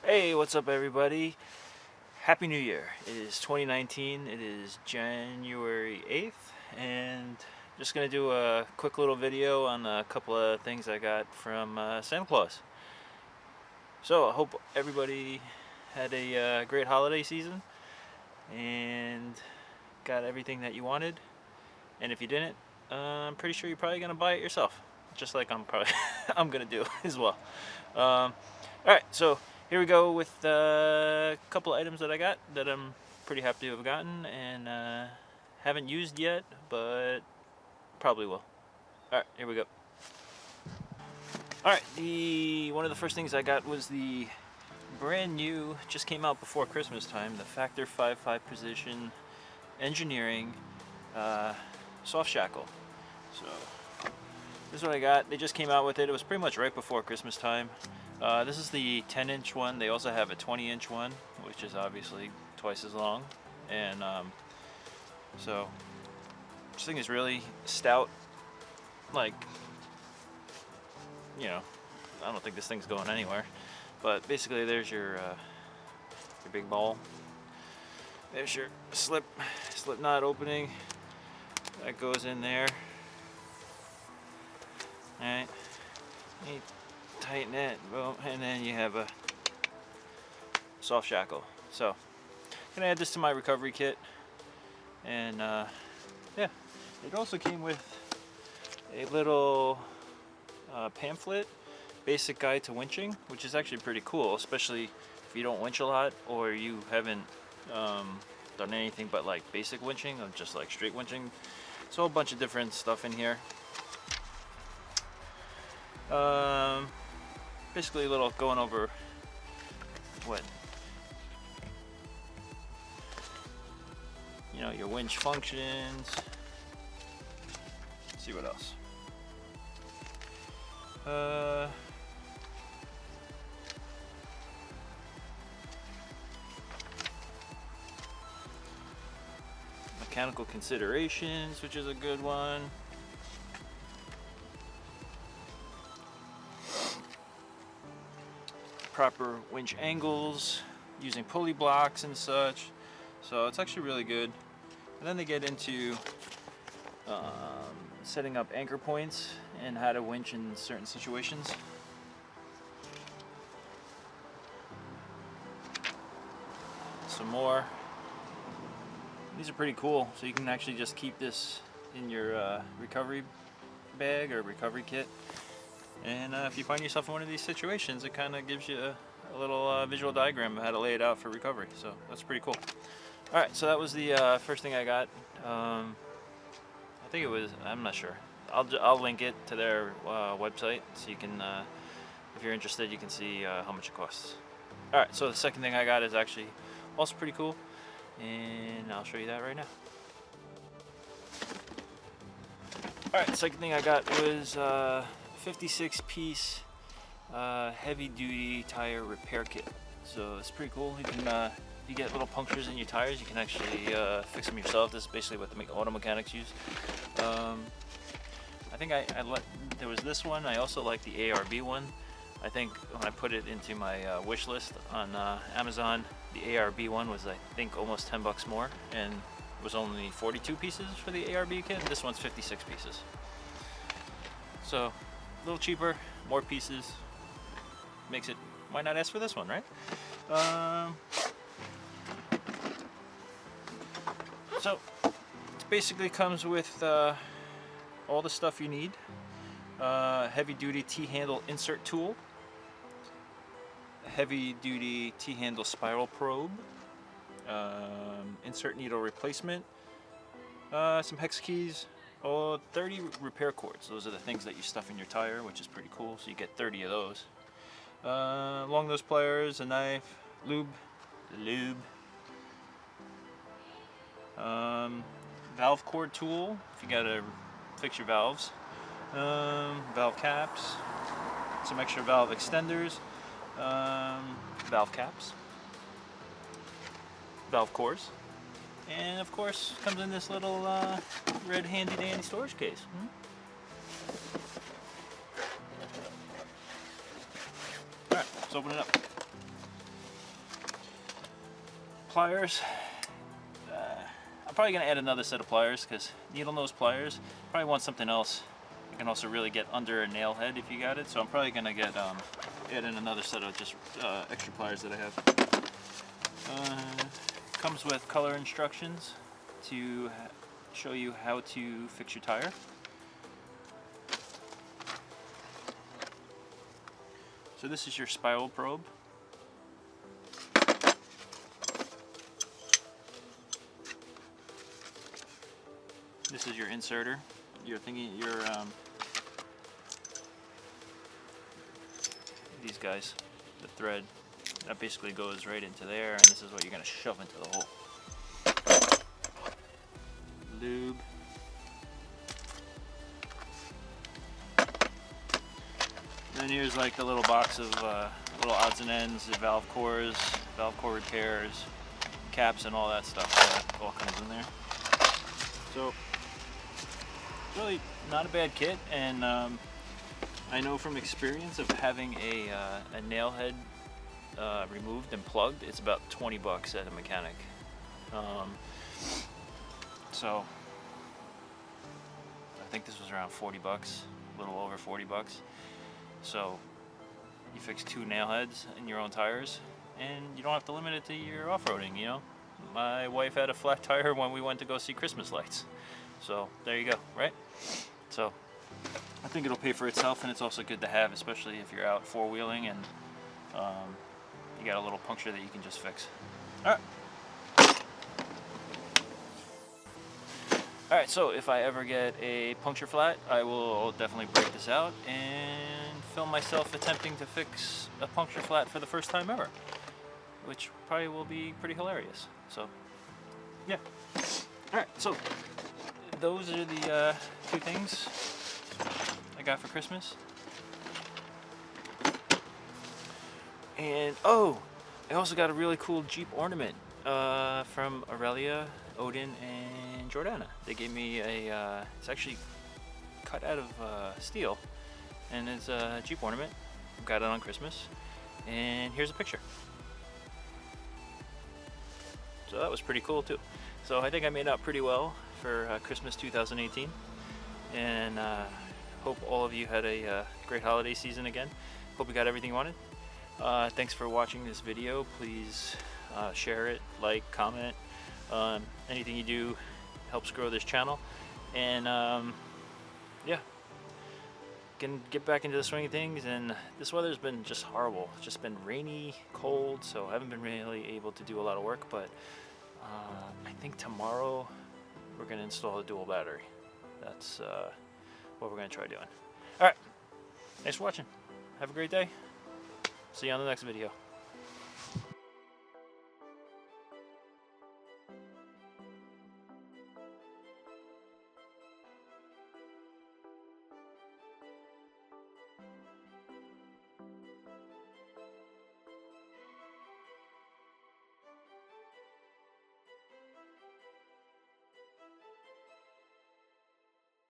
Hey, what's up everybody? Happy New Year. It is 2019. It is January 8th and just going to do a quick little video on a couple of things I got from Santa Claus. So I hope everybody had a great holiday season and got everything that you wanted. And if you didn't, I'm pretty sure you're probably going to buy it yourself. Just like I'm going to do as well. Alright, so here we go with a couple of items that I got that I'm pretty happy to have gotten and haven't used yet, but probably will. Alright, here we go. Alright, one of the first things I got was the brand new, just came out before Christmas time, the Factor 5.5 Precision Engineering soft shackle. So this is what I got. They just came out with it. It was pretty much right before Christmas time. This is the 10-inch one. They also have a 20-inch one, which is obviously twice as long. And so this thing is really stout. Like, you know, I don't think this thing's going anywhere. But basically, there's your big ball. There's your slip knot opening. That goes in there. Alright. You tighten it, boom, and then you have a soft shackle. So, I'm gonna add this to my recovery kit. And yeah, it also came with a little pamphlet, basic guide to winching, which is actually pretty cool, especially if you don't winch a lot or you haven't done anything but like basic winching, or just like straight winching. It's a whole bunch of different stuff in here. Basically a little going over what, you know, your winch functions. Let's see what else. Mechanical considerations, which is a good one. Proper winch angles, using pulley blocks and such. So it's actually really good. And then they get into setting up anchor points and how to winch in certain situations. Some more. These are pretty cool, so you can actually just keep this in your recovery bag or recovery kit. And if you find yourself in one of these situations, it kind of gives you a little visual diagram of how to lay it out for recovery. So that's pretty cool. Alright, so that was the first thing I got. I think it was, I'm not sure. I'll link it to their website, so you can, if you're interested, you can see how much it costs. Alright, so the second thing I got is actually also pretty cool. And I'll show you that right now. Alright, the second thing I got was 56-piece heavy-duty tire repair kit. So it's pretty cool. You can, if you get little punctures in your tires, you can actually fix them yourself. This is basically what the auto mechanics use. I think there was this one. I also like the ARB one. I think when I put it into my wish list on Amazon, the ARB one was, I think, almost 10 bucks more, and it was only 42 pieces for the ARB kit. This one's 56 pieces. So a little cheaper, more pieces, makes it, why not ask for this one, right? So it basically comes with all the stuff you need. Heavy duty T-handle insert tool, heavy duty T-handle spiral probe, insert needle replacement, some hex keys, 30 repair cords. Those are the things that you stuff in your tire, which is pretty cool, so you get 30 of those. Long nose pliers, a knife, lube, valve cord tool if you gotta fix your valves, valve caps, some extra valve extenders, valve caps, valve cores, and of course comes in this little red handy dandy storage case. Alright, let's open it up. pliers. I'm probably going to add another set of pliers because needle nose pliers, probably want something else. You can also really get under a nail head if you got it, so I'm probably going to get add in another set of just extra pliers that I have. Comes with color instructions to show you how to fix your tire. So this is your spiral probe. This is your inserter. You're thinking these guys, the thread that basically goes right into there, and this is what you're going to shove into the hole. Lube. Then here's like the little box of little odds and ends, the valve cores, valve core repairs, caps, and all that stuff. So that all comes in there. So it's really not a bad kit, and I know from experience of having a nail head removed and plugged, it's about 20 bucks at a mechanic. So I think this was around 40 bucks, a little over 40 bucks. So you fix 2 nail heads in your own tires, and you don't have to limit it to your off-roading, you know. My wife had a flat tire when we went to go see Christmas lights. So there you go, right? So I think it'll pay for itself, and it's also good to have, especially if you're out four-wheeling and you got a little puncture that you can just fix. Alright, so if I ever get a puncture flat, I will definitely break this out and film myself attempting to fix a puncture flat for the first time ever, which probably will be pretty hilarious. So, yeah. Alright, so those are the 2 things I got for Christmas. And, oh, I also got a really cool Jeep ornament from Aurelia, Odin, and Jordana. They gave me a, it's actually cut out of steel, and it's a Jeep ornament. Got it on Christmas, and here's a picture. So that was pretty cool too. So I think I made out pretty well for Christmas 2018, and hope all of you had a great holiday season again. Hope you got everything you wanted. Thanks for watching this video. Please share it, like, comment. Anything you do helps grow this channel, and yeah, can get back into the swing of things. And this weather's been just horrible. It's just been rainy, cold, so I haven't been really able to do a lot of work, but I think tomorrow we're going to install a dual battery. That's what we're going to try doing. Alright, thanks for watching. Have a great day. See you on the next video.